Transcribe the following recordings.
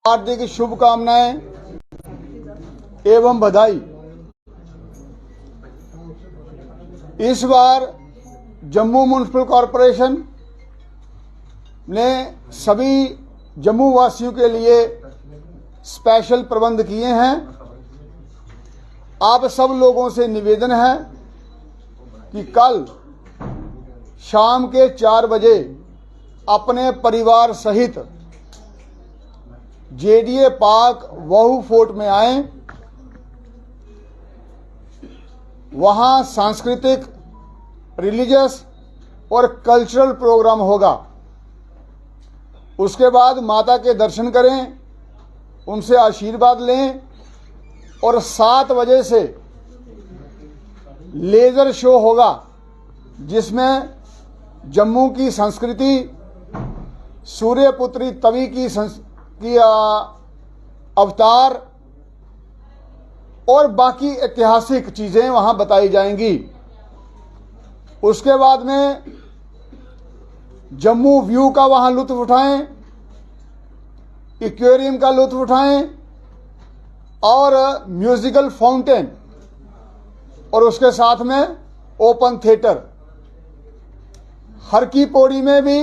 हार्दिक शुभकामनाएं एवं बधाई। इस बार जम्मू म्युनिसिपल कॉरपोरेशन ने सभी जम्मू वासियों के लिए स्पेशल प्रबंध किए हैं। आप सब लोगों से निवेदन है कि कल शाम के 4 बजे अपने परिवार सहित जेडीए पार्क वहू फोर्ट में आएं। वहां सांस्कृतिक, रिलीजियस और कल्चरल प्रोग्राम होगा। उसके बाद माता के दर्शन करें, उनसे आशीर्वाद लें और 7 बजे से लेजर शो होगा जिसमें जम्मू की संस्कृति, सूर्यपुत्री तवी की अवतार और बाकी ऐतिहासिक चीजें वहां बताई जाएंगी। उसके बाद में जम्मू व्यू का वहां लुत्फ उठाएं, एक्वेरियम का लुत्फ उठाएं और म्यूजिकल फाउंटेन और उसके साथ में ओपन थिएटर। हर की पौड़ी में भी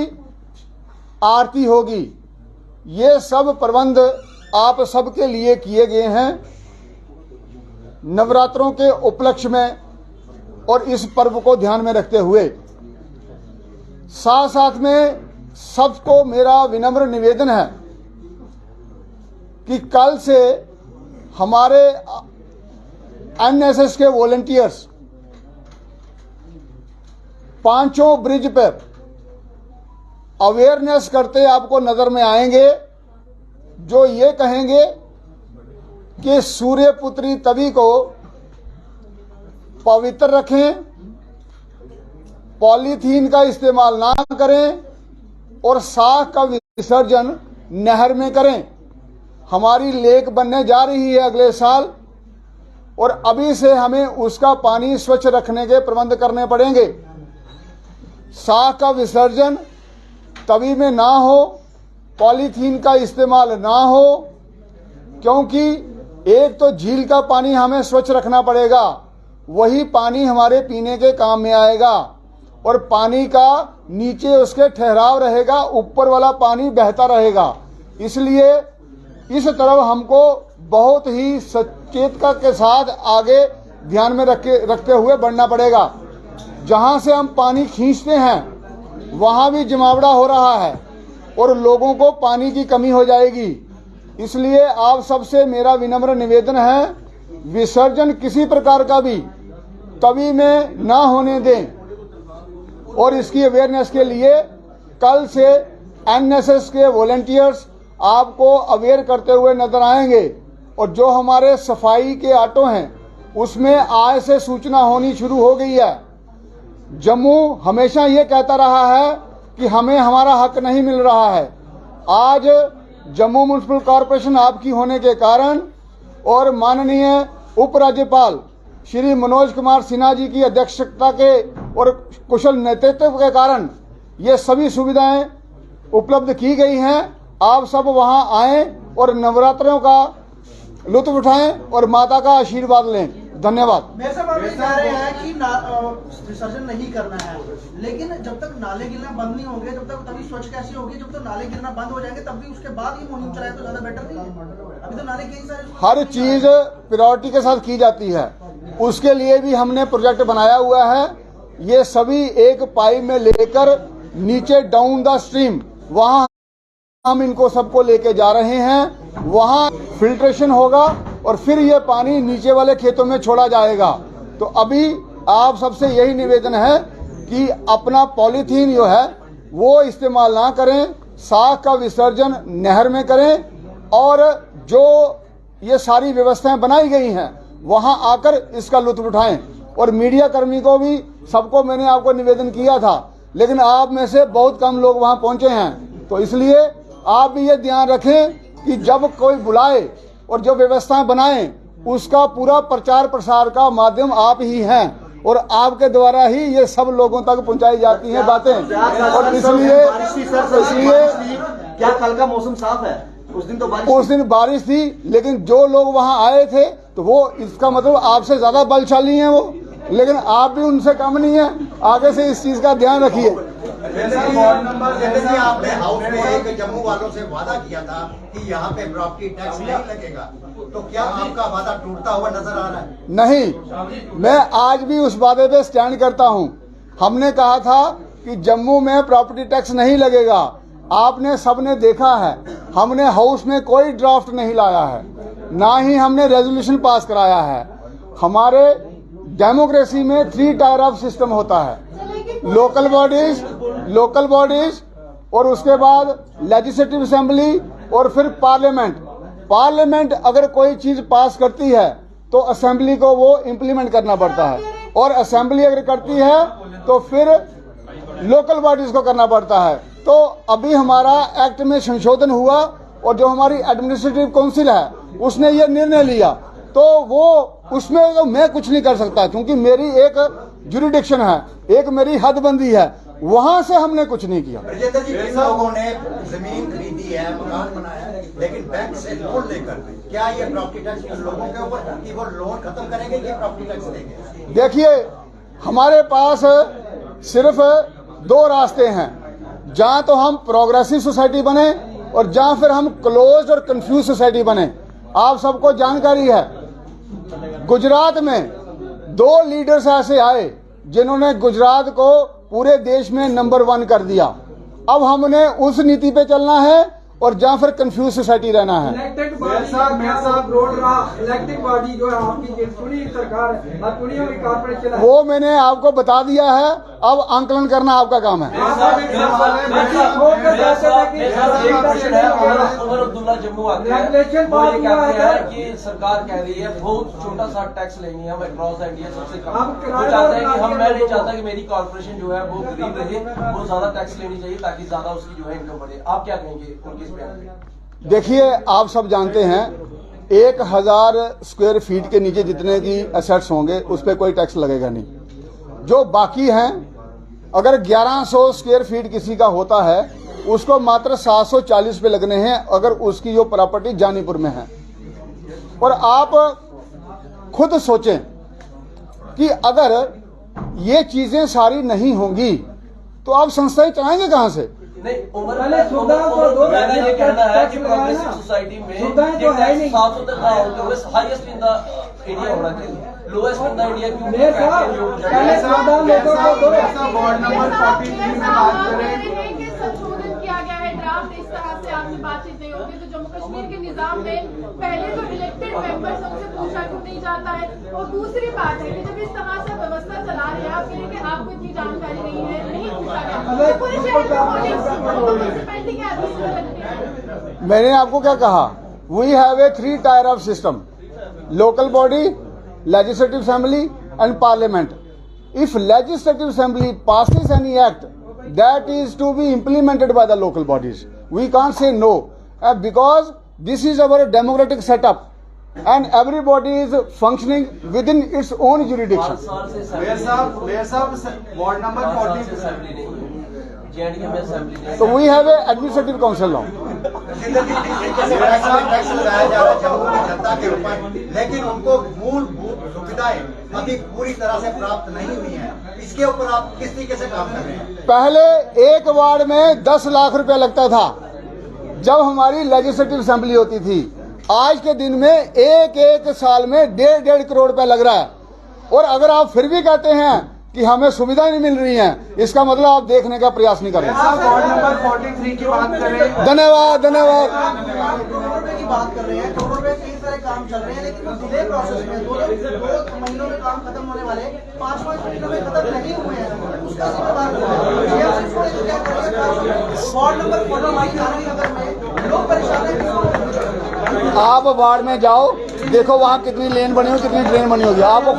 आरती होगी। ये सब प्रबंध आप सबके लिए किए गए हैं नवरात्रों के उपलक्ष्य में और इस पर्व को ध्यान में रखते हुए। साथ साथ में सबको मेरा विनम्र निवेदन है कि कल से हमारे एनएसएस के वॉलंटियर्स 5 ब्रिज पर अवेयरनेस करते आपको नजर में आएंगे, जो ये कहेंगे कि सूर्यपुत्री तवी को पवित्र रखें, पॉलीथीन का इस्तेमाल ना करें और साख का विसर्जन नहर में करें। हमारी लेक बनने जा रही है अगले साल और अभी से हमें उसका पानी स्वच्छ रखने के प्रबंध करने पड़ेंगे। साख का विसर्जन तवी में ना हो, पॉलीथीन का इस्तेमाल ना हो, क्योंकि एक तो झील का पानी हमें स्वच्छ रखना पड़ेगा, वही पानी हमारे पीने के काम में आएगा और पानी का नीचे उसके ठहराव रहेगा, ऊपर वाला पानी बहता रहेगा। इसलिए इस तरफ हमको बहुत ही सचेतता के साथ आगे ध्यान में रखते हुए बढ़ना पड़ेगा। जहां से हम पानी खींचते हैं वहां भी जमावड़ा हो रहा है और लोगों को पानी की कमी हो जाएगी। इसलिए आप सबसे मेरा विनम्र निवेदन है, विसर्जन किसी प्रकार का भी तवी में ना होने दें। और इसकी अवेयरनेस के लिए कल से एनएसएस के वॉलंटियर्स आपको अवेयर करते हुए नजर आएंगे और जो हमारे सफाई के ऑटो हैं उसमें आज से सूचना होनी शुरू हो गई है। जम्मू हमेशा ये कहता रहा है कि हमें हमारा हक नहीं मिल रहा है। आज जम्मू म्युनिसिपल कॉरपोरेशन आपकी होने के कारण और माननीय उपराज्यपाल श्री मनोज कुमार सिन्हा जी की अध्यक्षता के और कुशल नेतृत्व के कारण ये सभी सुविधाएं उपलब्ध की गई हैं। आप सब वहां आएं और नवरात्रों का लुत्फ उठाएं और माता का आशीर्वाद लें। धन्यवाद। मेरे साहब आप ये कह रहे हैं कि विसर्जन नहीं करना है, लेकिन जब तक नाले गिरना बंद नहीं होंगे तब तक तभी स्वच्छ कैसी होगी? जब तक नाले गिरना बंद हो जाएंगे तब भी उसके बाद ही मुहिम चलाए तो ज्यादा बेटर नहीं है? अभी तो नाले कई सारे हर चीज प्रायोरिटी के साथ की जाती है, उसके लिए भी हमने प्रोजेक्ट बनाया हुआ है। ये सभी एक पाइप में लेकर नीचे डाउन द स्ट्रीम वहां हम इनको सबको लेके जा रहे हैं। वहां फिल्ट्रेशन होगा और फिर ये पानी नीचे वाले खेतों में छोड़ा जाएगा। तो अभी आप सबसे यही निवेदन है कि अपना पॉलीथीन जो है वो इस्तेमाल ना करें, साख का विसर्जन नहर में करें और जो ये सारी व्यवस्थाएं बनाई गई हैं वहां आकर इसका लुत्फ उठाएं। और मीडिया कर्मी को भी सबको मैंने आपको निवेदन किया था, लेकिन आप में से बहुत कम लोग वहां पहुंचे हैं। तो इसलिए आप भी ये ध्यान रखें कि जब कोई बुलाए और जो व्यवस्थाएं बनाएं उसका पूरा प्रचार प्रसार का माध्यम आप ही हैं और आपके द्वारा ही ये सब लोगों तक पहुंचाई जाती हैं बातें। और इसलिए क्या कल का मौसम साफ है? उस दिन तो उस दिन बारिश थी, लेकिन जो लोग वहां आए थे तो वो, इसका मतलब आपसे ज्यादा बलशाली हैं वो, लेकिन आप भी उनसे कम नहीं है। आगे से इस चीज का ध्यान रखिए। वार्ड नंबर जैसे आपने हाउस में एक जम्मू वालों से वादा किया था कि यहाँ पे प्रॉपर्टी टैक्स नहीं लगेगा, तो क्या आपका वादा टूटता हुआ नजर आ रहा है? नहीं, मैं आज भी उस वादे पे स्टैंड करता हूं। हमने कहा था कि जम्मू में प्रॉपर्टी टैक्स नहीं लगेगा। आपने सबने देखा है, हमने हाउस में कोई ड्राफ्ट नहीं लाया है, ना ही हमने रेजोल्यूशन पास कराया है। हमारे डेमोक्रेसी में 3 टायर ऑफ सिस्टम होता है, लोकल बॉडीज और उसके बाद लेजिस्लेटिव असेंबली और फिर पार्लियामेंट। पार्लियामेंट अगर कोई चीज पास करती है तो असेंबली को वो इम्प्लीमेंट करना पड़ता है, और असेंबली अगर करती है तो फिर लोकल बॉडीज को करना पड़ता है। तो अभी हमारा एक्ट में संशोधन हुआ और जो हमारी एडमिनिस्ट्रेटिव काउंसिल है उसने ये निर्णय लिया, तो वो उसमें तो मैं कुछ नहीं कर सकता, क्योंकि मेरी एक जुरिडिक्शन है, एक मेरी हदबंदी है, वहां से हमने कुछ नहीं किया। ब्रजेंद्र जी, किन लोगों ने जमीन खरीदी है, मकान बनाया है, लेकिन बैंक से लोन लेकर, क्या ये प्रॉपर्टी टैक्स लोगों के ऊपर कि वो लोन खत्म करेंगे कि प्रॉपर्टी टैक्स देंगे? देखिए, हमारे पास सिर्फ 2 रास्ते हैं, जहां तो हम प्रोग्रेसिव सोसाइटी बने और जहां फिर हम क्लोज्ड और कंफ्यूज सोसाइटी बने। आप सबको जानकारी है, गुजरात में 2 लीडर्स ऐसे आए जिन्होंने गुजरात को पूरे देश में नंबर 1 कर दिया। अब हमने उस नीति पे चलना है और जहाँ फिर कंफ्यूज सोसाइटी रहना है। इलेक्टेड बॉडी जो है आपकी चुनी सरकार है, चुनी हुई कॉर्पोरेशन है, वो मैंने आपको बता दिया है, अब आंकलन करना आपका काम है। जम्मू आते हैं, वो ये कहते हैं कि सरकार कह रही है बहुत छोटा सा टैक्स लेंगे हम अक्रॉस इंडिया सबसे कम। वो चाहते हैं कि हम, मैं नहीं चाहता कि मेरी कॉर्पोरेशन जो है वो गरीब रहे, वो ज्यादा टैक्स लेनी चाहिए ताकि ज्यादा उसकी जो है इनकम बढ़े। आप क्या कहेंगे उनके इस बयान पे? देखिए, आप सब जानते हैं 1000 स्क्वायर फीट के नीचे जितने की एसेट्स होंगे उस पर कोई टैक्स लगेगा नहीं। जो बाकी हैं, अगर 1100 स्क्वायर फीट किसी का होता है उसको मात्र 740 पे लगने हैं, अगर उसकी जो प्रॉपर्टी जानीपुर में है। और आप खुद सोचें कि अगर ये चीजें सारी नहीं होंगी तो आप संस्थाएं चलाएंगे कहां से? नहीं, मेरा ये कहना है कि प्रोग्रेसिव सोसाइटी में ये टैक्स 700 तक ना होते हुए हाईएस्ट इन द इंडिया होना चाहिए, लोएस्ट इन द इंडिया। क्यों वार्ड नंबर 43 में बात करें, संशोधन किया गया है, ड्राफ्ट इस तरह से आपसे बातचीत नहीं होगी, तो जम्मू कश्मीर के निजाम में पहले जो इलेक्टेड मेंबर्स उनसे पूछा क्यों नहीं जाता है। और दूसरी बात है कि जब इस तरह से व्यवस्था चला रहे हैं, आप कह रहे कि आपको इतनी जानकारी नहीं है, नहीं पूछा गया, तो पूरे शहर में म्युनिसिपैलिटी के आदेश लगते हैं। मैंने आपको क्या कहा, we have a 3 tier of system, local body, legislative assembly and parliament. If legislative assembly passes any act, that is to be implemented by the local bodies. We can't say no, because this is our democratic setup and everybody is functioning within its own jurisdiction. Mayor साहब ward number 43 So we have a administrative council now. Tax लगाया जा रहा है जम्मू की जनता के ऊपर, लेकिन उनको मूलभूत सुविधाएं अभी पूरी तरह से प्राप्त नहीं हुई है। इसके ऊपर आप किस तरीके से काम कर रहे हैं? पहले एक वार्ड में 10 लाख रुपया लगता था जब हमारी लेजिस्लेटिव असेंबली होती थी। आज के दिन में एक साल में 1.5 करोड़ रुपया लग रहा है। और अगर आप फिर भी कहते हैं कि हमें सुविधाएं नहीं मिल रही हैं, इसका मतलब आप देखने का प्रयास नहीं कर रहे। वार्ड नंबर 43 की बात करें, धन्यवाद। करोड़ रुपए की बात कर रहे हैं, करोड़ रुपए कई सारे काम चल रहे हैं, लेकिन डिले प्रोसेस में 2 महीनों में काम खत्म होने वाले 5-5 महीनों में खत्म नहीं हुए हैं, उसका जिम्मेदार वार्ड नंबर 43 नगर में लोग परेशान हैं। आप वार्ड में जाओ, देखो वहाँ कितनी लेन बनी हो, कितनी ड्रेन बनी होगी, आपको